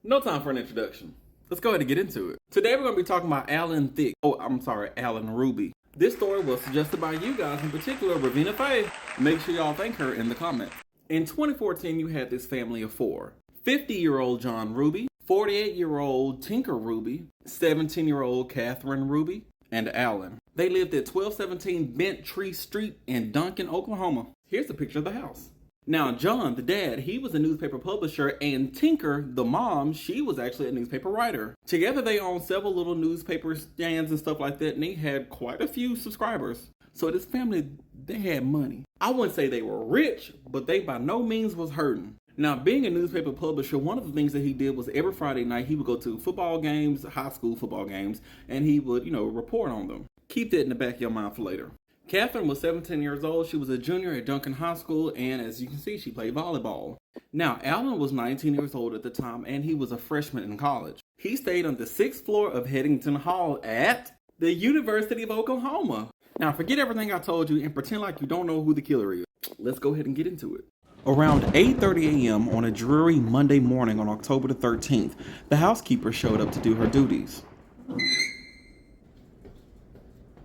No time for an introduction. Let's go ahead and get into it. Today we're going to be talking about Allan Allan Hruby. This story was suggested by you guys, in particular, Ravina Faye. Make sure y'all thank her in the comments. In 2014, you had this family of four. 50-year-old John Hruby, 48-year-old Tinker Hruby, 17-year-old Catherine Hruby, and Allan. They lived at 1217 Bent Tree Street in Duncan, Oklahoma. Here's a picture of the house. Now, John, the dad, he was a newspaper publisher, and Tinker, the mom, she was actually a newspaper writer. Together, they owned several little newspaper stands and stuff like that, and they had quite a few subscribers. So this family, they had money. I wouldn't say they were rich, but they by no means was hurting. Now, being a newspaper publisher, one of the things that he did was every Friday night, he would go to football games, high school football games, and he would, report on them. Keep that in the back of your mind for later. Catherine was 17 years old. She was a junior at Duncan High School, and as you can see, she played volleyball. Now, Allan was 19 years old at the time, and he was a freshman in college. He stayed on the 6th floor of Headington Hall at the University of Oklahoma. Now, forget everything I told you and pretend like you don't know who the killer is. Let's go ahead and get into it. Around 8:30 a.m. on a dreary Monday morning on October the 13th, the housekeeper showed up to do her duties.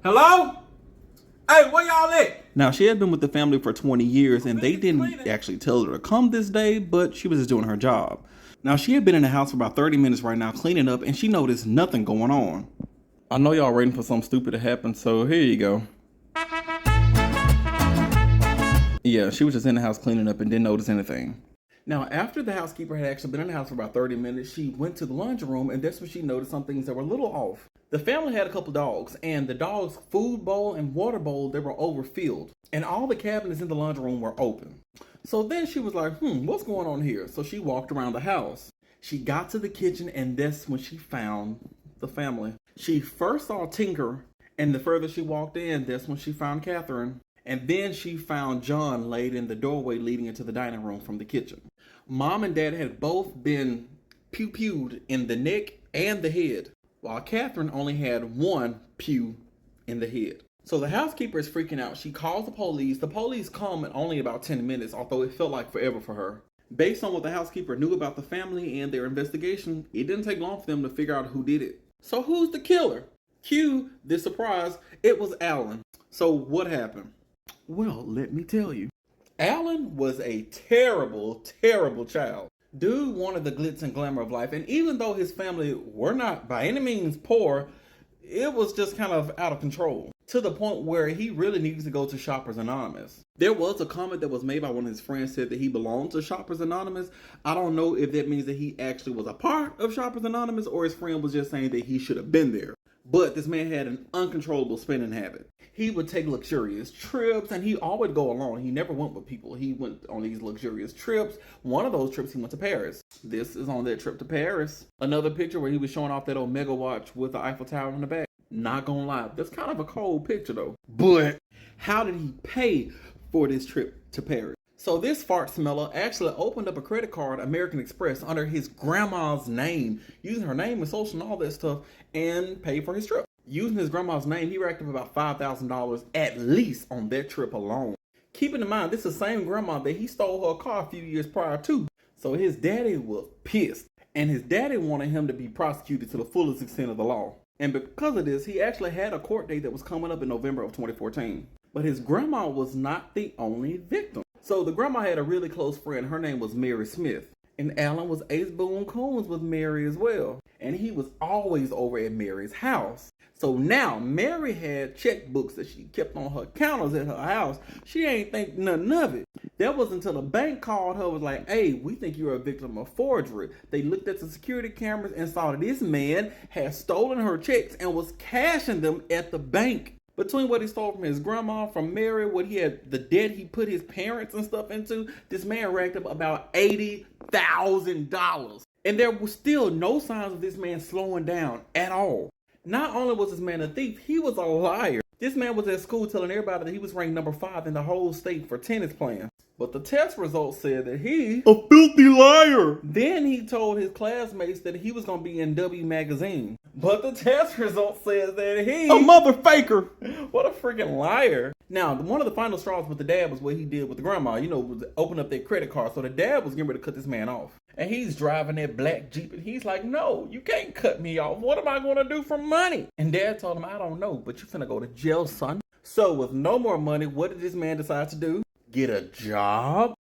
Hello? Hey, where y'all at? Now, she had been with the family for 20 years, and they didn't actually tell her to come this day, but she was just doing her job. Now, she had been in the house for about 30 minutes right now cleaning up, and she noticed nothing going on. I know y'all waiting for something stupid to happen, so here you go. Yeah, she was just in the house cleaning up and didn't notice anything. Now, after the housekeeper had actually been in the house for about 30 minutes, she went to the laundry room, and that's when she noticed some things that were a little off. The family had a couple dogs, and the dogs' food bowl and water bowl, they were overfilled, and all the cabinets in the laundry room were open. So then she was like, what's going on here? So she walked around the house. She got to the kitchen, and that's when she found the family. She first saw Tinker, and the further she walked in, that's when she found Catherine. And then she found John laid in the doorway leading into the dining room from the kitchen. Mom and Dad had both been pew-pewed in the neck and the head, while Catherine only had one pew in the head. So the housekeeper is freaking out. She calls the police. The police come in only about 10 minutes, although it felt like forever for her. Based on what the housekeeper knew about the family and their investigation, it didn't take long for them to figure out who did it. So who's the killer? Cue the surprise. It was Allan. So what happened? Well, let me tell you. Allan was a terrible, terrible child. Dude wanted the glitz and glamour of life, and even though his family were not by any means poor, it was just kind of out of control, to the point where he really needed to go to Shoppers Anonymous. There was a comment that was made by one of his friends said that he belonged to Shoppers Anonymous. I don't know if that means that he actually was a part of Shoppers Anonymous or his friend was just saying that he should have been there. But this man had an uncontrollable spending habit. He would take luxurious trips, and he always go alone. He never went with people. He went on these luxurious trips. One of those trips, he went to Paris. This is on that trip to Paris. Another picture where he was showing off that Omega watch with the Eiffel Tower in the back. Not gonna lie, that's kind of a cold picture though. But how did he pay for this trip to Paris? So this fart smeller actually opened up a credit card, American Express, under his grandma's name, using her name and social and all that stuff, and paid for his trip. Using his grandma's name, he racked up about $5,000 at least on that trip alone. Keeping in mind, this is the same grandma that he stole her car a few years prior to. So his daddy was pissed, and his daddy wanted him to be prosecuted to the fullest extent of the law. And because of this, he actually had a court date that was coming up in November of 2014. But his grandma was not the only victim. So the grandma had a really close friend. Her name was Mary Smith. And Allan was Ace Boone Coons with Mary as well. And he was always over at Mary's house. So now Mary had checkbooks that she kept on her counters at her house. She ain't think nothing of it. That was until the bank called her, was like, hey, we think you're a victim of forgery. They looked at the security cameras and saw that this man had stolen her checks and was cashing them at the bank. Between what he stole from his grandma, from Mary, what he had, the debt he put his parents and stuff into, this man racked up about $80,000. And there was still no signs of this man slowing down at all. Not only was this man a thief, he was a liar. This man was at school telling everybody that he was ranked number 5 in the whole state for tennis playing. But the test results said that he a filthy liar. Then he told his classmates that he was going to be in W magazine. But the test results says that he a mother faker. What a freaking liar. Now, one of the final straws with the dad was what he did with the grandma. You know, was open up their credit card. So the dad was getting ready to cut this man off. And he's driving that black Jeep and he's like, no, you can't cut me off. What am I going to do for money? And dad told him, I don't know, but you finna go to jail, son. So with no more money, what did this man decide to do? Get a job?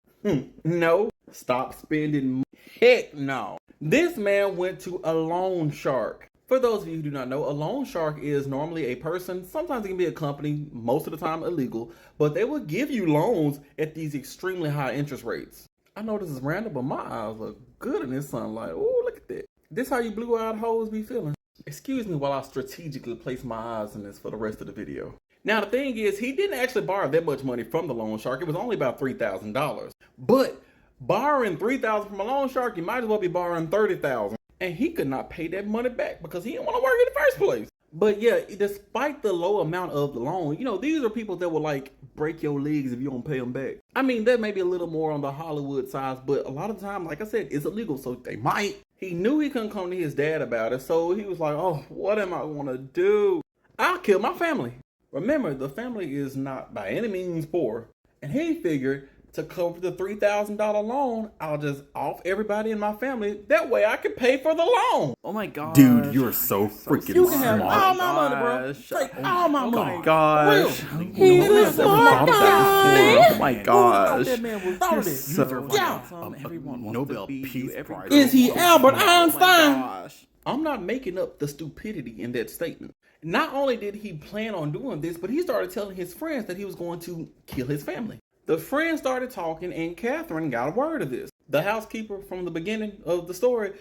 No. Stop spending. Heck no. This man went to a loan shark. For those of you who do not know, a loan shark is normally a person. Sometimes it can be a company, most of the time illegal, but they will give you loans at these extremely high interest rates. I know this is random, but my eyes look good in this sunlight. Oh, look at that. This how you blue-eyed hoes be feeling. Excuse me while I strategically place my eyes in this for the rest of the video. Now, the thing is, he didn't actually borrow that much money from the loan shark. It was only about $3,000. But borrowing $3,000 from a loan shark, you might as well be borrowing $30,000. And he could not pay that money back because he didn't want to work in the first place. But yeah, despite the low amount of the loan, you know, these are people that will like break your legs if you don't pay them back. I mean, that may be a little more on the Hollywood side, but a lot of the time, like I said, it's illegal, so they might. He knew he couldn't come to his dad about it, so he was like, oh, what am I going to do? I'll kill my family. Remember, the family is not by any means poor. And he figured to cover the $3,000 loan, I'll just off everybody in my family. That way I can pay for the loan. Oh my god. Dude, you're so freaking You can have smart. all my money, bro. Take all my money. Oh my gosh. He's a smart guy. Oh my gosh. That man was You're loaded. so Yeah. Everyone wants Nobel to be Peace you. Prize. Is he Albert Einstein? Oh my gosh. I'm not making up the stupidity in that statement. Not only did he plan on doing this, but he started telling his friends that he was going to kill his family. The friends started talking, and Catherine got a word of this. The housekeeper from the beginning of the story,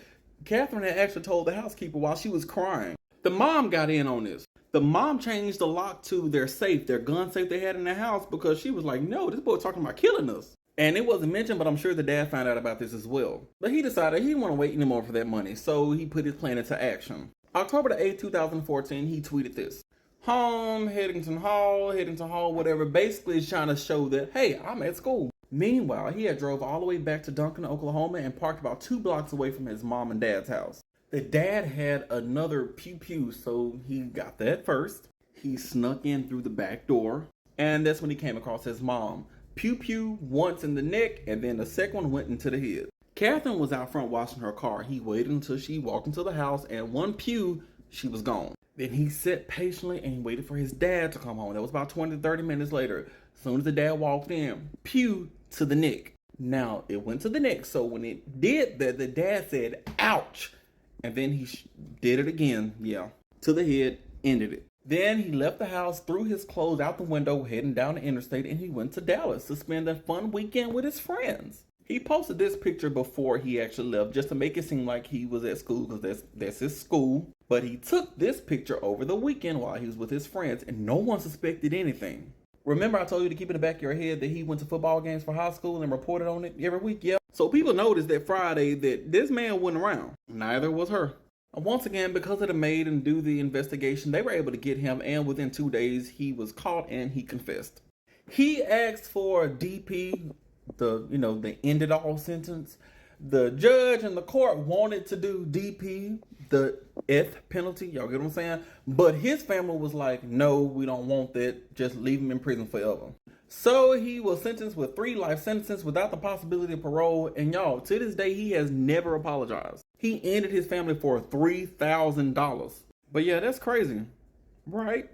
Catherine had actually told the housekeeper while she was crying. The mom got in on this. The mom changed the lock to their safe, their gun safe they had in their house, because she was like, no, this boy talking about killing us. And it wasn't mentioned, but I'm sure the dad found out about this as well. But he decided he didn't want to wait anymore for that money, so he put his plan into action. October the 8th, 2014, he tweeted this. Home, Headington Hall, whatever, basically trying to show that, hey, I'm at school. Meanwhile, he had drove all the way back to Duncan, Oklahoma and parked about 2 blocks away from his mom and dad's house. The dad had another pew-pew, so he got that first. He snuck in through the back door, and that's when he came across his mom. Pew-pew once in the neck, and then the second one went into the head. Catherine was out front washing her car. He waited until she walked into the house, and one pew, she was gone. Then he sat patiently and he waited for his dad to come home. That was about 20 to 30 minutes later. As soon as the dad walked in, pew to the neck. Now, it went to the neck, so when it did that, the dad said, ouch. And then he did it again, to the head, ended it. Then he left the house, threw his clothes out the window, heading down the interstate, and he went to Dallas to spend a fun weekend with his friends. He posted this picture before he actually left, just to make it seem like he was at school, because that's his school. But he took this picture over the weekend while he was with his friends, and no one suspected anything. Remember I told you to keep in the back of your head that he went to football games for high school and reported on it every week? Yeah. So people noticed that Friday that this man wasn't around. Neither was her. And once again, because of the maid and do the investigation, they were able to get him, and within 2 days, he was caught and he confessed. He asked for DP, the end it all sentence. The judge and the court wanted to do DP, the death penalty. Y'all get what I'm saying? But his family was like, no, we don't want that. Just leave him in prison forever. So he was sentenced with 3 life sentences without the possibility of parole. And y'all, to this day, he has never apologized. He ended his family for $3,000. But yeah, that's crazy, right?